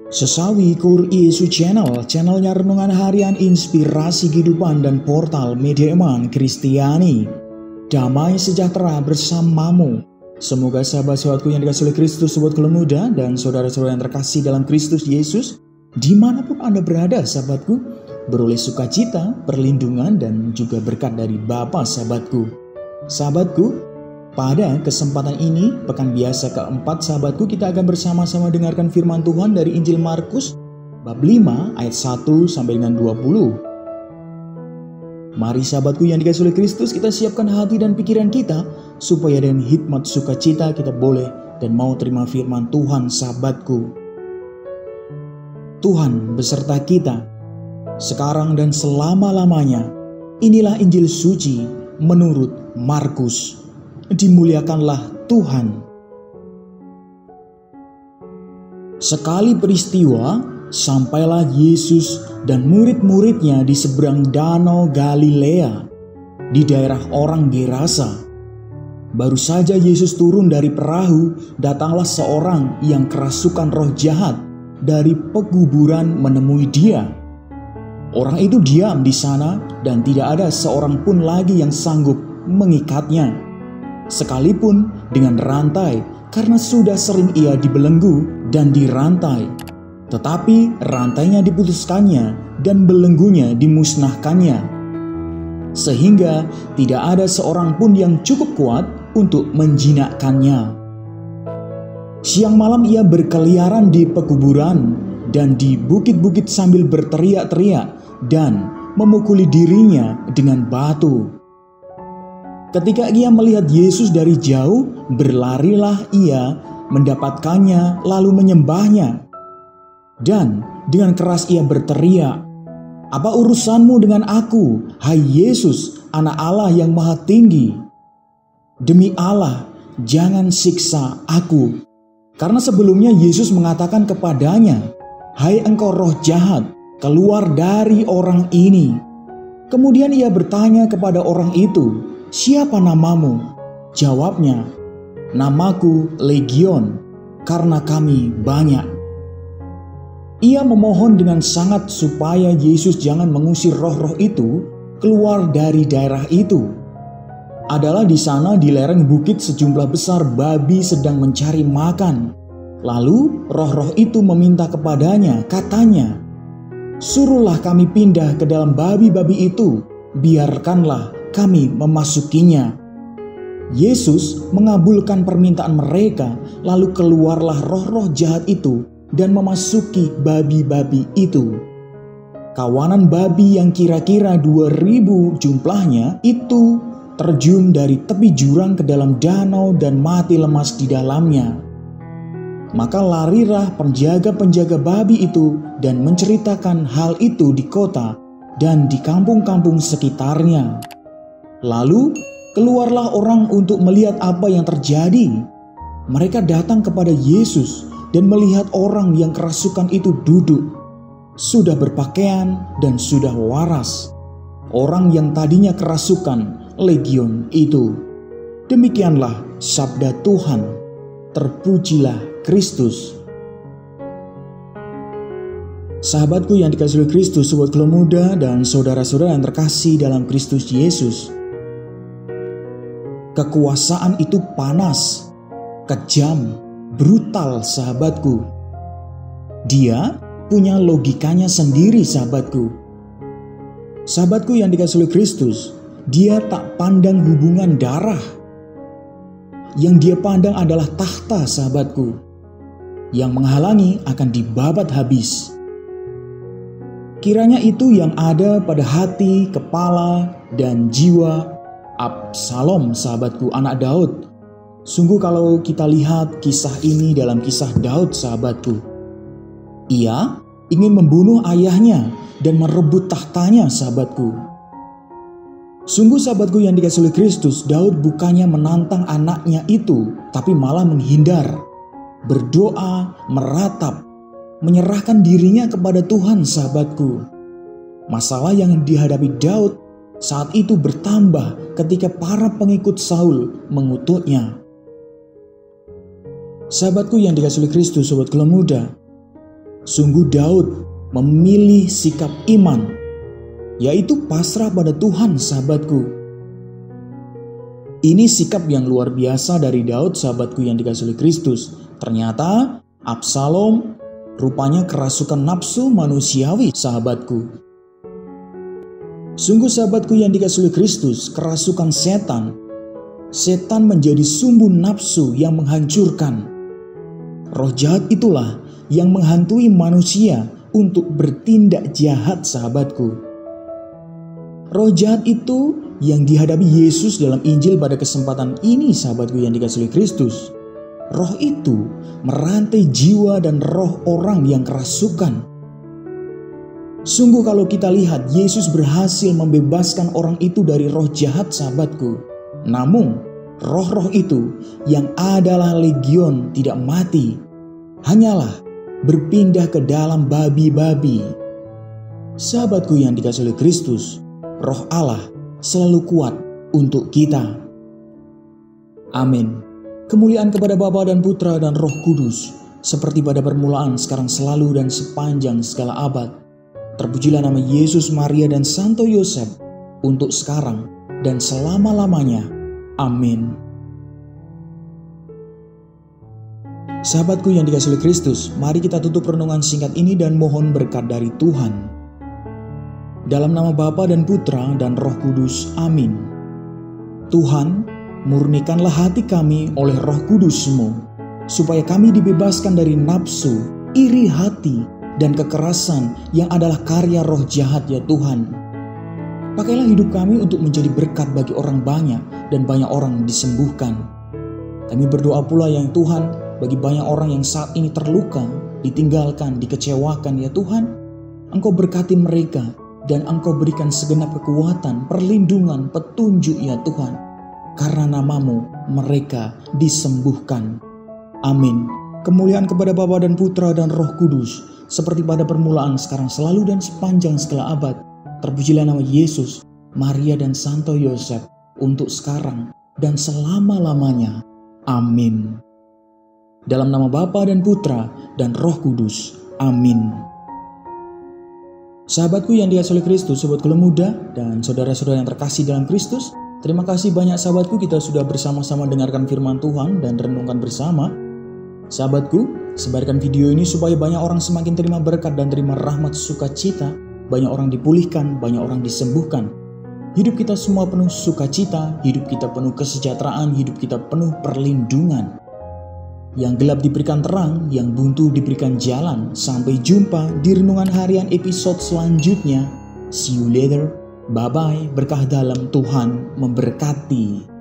Sesawi Kur Yesus channelnya renungan harian inspirasi kehidupan dan portal media iman Kristiani. Damai sejahtera bersamamu. Semoga sahabat-sahabatku yang dikasihi oleh Kristus, sobat Kelem Muda dan saudara-saudara yang terkasih dalam Kristus Yesus, dimanapun Anda berada sahabatku, beroleh sukacita, perlindungan dan juga berkat dari Bapa sahabatku. Sahabatku, pada kesempatan ini, pekan biasa keempat sahabatku, kita akan bersama-sama dengarkan firman Tuhan dari Injil Markus bab 5 ayat 1 sampai dengan 20. Mari sahabatku yang dikasihi oleh Kristus, kita siapkan hati dan pikiran kita supaya dengan hikmat sukacita kita boleh dan mau terima firman Tuhan sahabatku. Tuhan beserta kita sekarang dan selama-lamanya. Inilah Injil suci menurut Markus. Dimuliakanlah Tuhan. Sekali peristiwa, sampailah Yesus dan murid-muridnya di seberang danau Galilea, di daerah orang Gerasa. Baru saja Yesus turun dari perahu, datanglah seorang yang kerasukan roh jahat dari pekuburan menemui dia. Orang itu diam di sana dan tidak ada seorang pun lagi yang sanggup mengikatnya, sekalipun dengan rantai, karena sudah sering ia dibelenggu dan dirantai. Tetapi rantainya diputuskannya dan belenggunya dimusnahkannya, sehingga tidak ada seorang pun yang cukup kuat untuk menjinakkannya. Siang malam ia berkeliaran di pekuburan dan di bukit-bukit sambil berteriak-teriak dan memukuli dirinya dengan batu. Ketika ia melihat Yesus dari jauh, berlarilah ia mendapatkannya lalu menyembahnya. Dan dengan keras ia berteriak, "Apa urusanmu dengan aku, hai Yesus, Anak Allah yang Maha Tinggi? Demi Allah, jangan siksa aku." Karena sebelumnya Yesus mengatakan kepadanya, "Hai engkau roh jahat, keluar dari orang ini." Kemudian ia bertanya kepada orang itu, "Siapa namamu?" Jawabnya, "Namaku Legion, karena kami banyak." Ia memohon dengan sangat supaya Yesus jangan mengusir roh-roh itu keluar dari daerah itu. Adalah di sana di lereng bukit sejumlah besar babi sedang mencari makan. Lalu roh-roh itu meminta kepadanya, katanya, "Suruhlah kami pindah ke dalam babi-babi itu, biarkanlah kami memasukinya." Yesus mengabulkan permintaan mereka, lalu keluarlah roh-roh jahat itu dan memasuki babi-babi itu. Kawanan babi yang kira-kira 2.000 jumlahnya itu terjun dari tepi jurang ke dalam danau dan mati lemas di dalamnya. Maka larilah penjaga-penjaga babi itu dan menceritakan hal itu di kota dan di kampung-kampung sekitarnya. Lalu keluarlah orang untuk melihat apa yang terjadi. Mereka datang kepada Yesus dan melihat orang yang kerasukan itu duduk, sudah berpakaian dan sudah waras. Orang yang tadinya kerasukan, Legion itu. Demikianlah sabda Tuhan. Terpujilah Kristus. Sahabatku yang dikasihi oleh Kristus, sobat Kelem Muda dan saudara-saudara yang terkasih dalam Kristus Yesus. Kekuasaan itu panas, kejam, brutal sahabatku. Dia punya logikanya sendiri sahabatku. Sahabatku yang dikasihi oleh Kristus, dia tak pandang hubungan darah. Yang dia pandang adalah tahta sahabatku. Yang menghalangi akan dibabat habis. Kiranya itu yang ada pada hati, kepala, dan jiwa Absalom sahabatku, anak Daud. Sungguh kalau kita lihat kisah ini dalam kisah Daud sahabatku, ia ingin membunuh ayahnya dan merebut tahtanya sahabatku. Sungguh sahabatku yang dikasihi oleh Kristus, Daud bukannya menantang anaknya itu, tapi malah menghindar, berdoa, meratap, menyerahkan dirinya kepada Tuhan sahabatku. Masalah yang dihadapi Daud saat itu bertambah ketika para pengikut Saul mengutuknya. Sahabatku yang dikasihi oleh Kristus, sobat Kelem Muda, Sungguh Daud memilih sikap iman, yaitu pasrah pada Tuhan, sahabatku. Ini sikap yang luar biasa dari Daud, sahabatku yang dikasihi oleh Kristus. Ternyata Absalom rupanya kerasukan nafsu manusiawi, sahabatku. Sungguh sahabatku yang dikasihi oleh Kristus, kerasukan setan. Setan menjadi sumbu nafsu yang menghancurkan. Roh jahat itulah yang menghantui manusia untuk bertindak jahat, sahabatku. Roh jahat itu yang dihadapi Yesus dalam Injil pada kesempatan ini, sahabatku yang dikasihi oleh Kristus. Roh itu merantai jiwa dan roh orang yang kerasukan. Sungguh kalau kita lihat, Yesus berhasil membebaskan orang itu dari roh jahat, sahabatku. Namun roh-roh itu yang adalah legion tidak mati, hanyalah berpindah ke dalam babi-babi. Sahabatku yang dikasihi oleh Kristus, Roh Allah selalu kuat untuk kita. Amin. Kemuliaan kepada Bapa dan Putra dan Roh Kudus, seperti pada permulaan, sekarang, selalu, dan sepanjang segala abad. Terpujilah nama Yesus, Maria, dan Santo Yosef, untuk sekarang dan selama-lamanya. Amin. Sahabatku yang dikasihi oleh Kristus, mari kita tutup renungan singkat ini dan mohon berkat dari Tuhan. Dalam nama Bapa dan Putra dan Roh Kudus. Amin. Tuhan, murnikanlah hati kami oleh Roh Kudus-Mu, supaya kami dibebaskan dari nafsu, iri hati, dan kekerasan yang adalah karya roh jahat, ya Tuhan. Pakailah hidup kami untuk menjadi berkat bagi orang banyak dan banyak orang disembuhkan. Kami berdoa pula, ya Tuhan, bagi banyak orang yang saat ini terluka, ditinggalkan, dikecewakan, ya Tuhan. Engkau berkati mereka dan Engkau berikan segenap kekuatan, perlindungan, petunjuk, ya Tuhan. Karena nama-Mu mereka disembuhkan. Amin. Kemuliaan kepada Bapa dan Putra dan Roh Kudus, seperti pada permulaan, sekarang, selalu, dan sepanjang segala abad. Terpujilah nama Yesus, Maria, dan Santo Yosef, untuk sekarang dan selama-lamanya. Amin. Dalam nama Bapa dan Putra dan Roh Kudus. Amin. Sahabatku yang dikasihi oleh Kristus, sobat Gula Muda, dan saudara-saudara yang terkasih dalam Kristus, terima kasih banyak sahabatku, kita sudah bersama-sama dengarkan firman Tuhan dan renungkan bersama. Sahabatku, sebarkan video ini supaya banyak orang semakin terima berkat dan terima rahmat sukacita. Banyak orang dipulihkan, banyak orang disembuhkan. Hidup kita semua penuh sukacita, hidup kita penuh kesejahteraan, hidup kita penuh perlindungan. Yang gelap diberikan terang, yang buntu diberikan jalan. Sampai jumpa di renungan harian episode selanjutnya. See you later. Bye-bye. Berkah dalam Tuhan memberkati.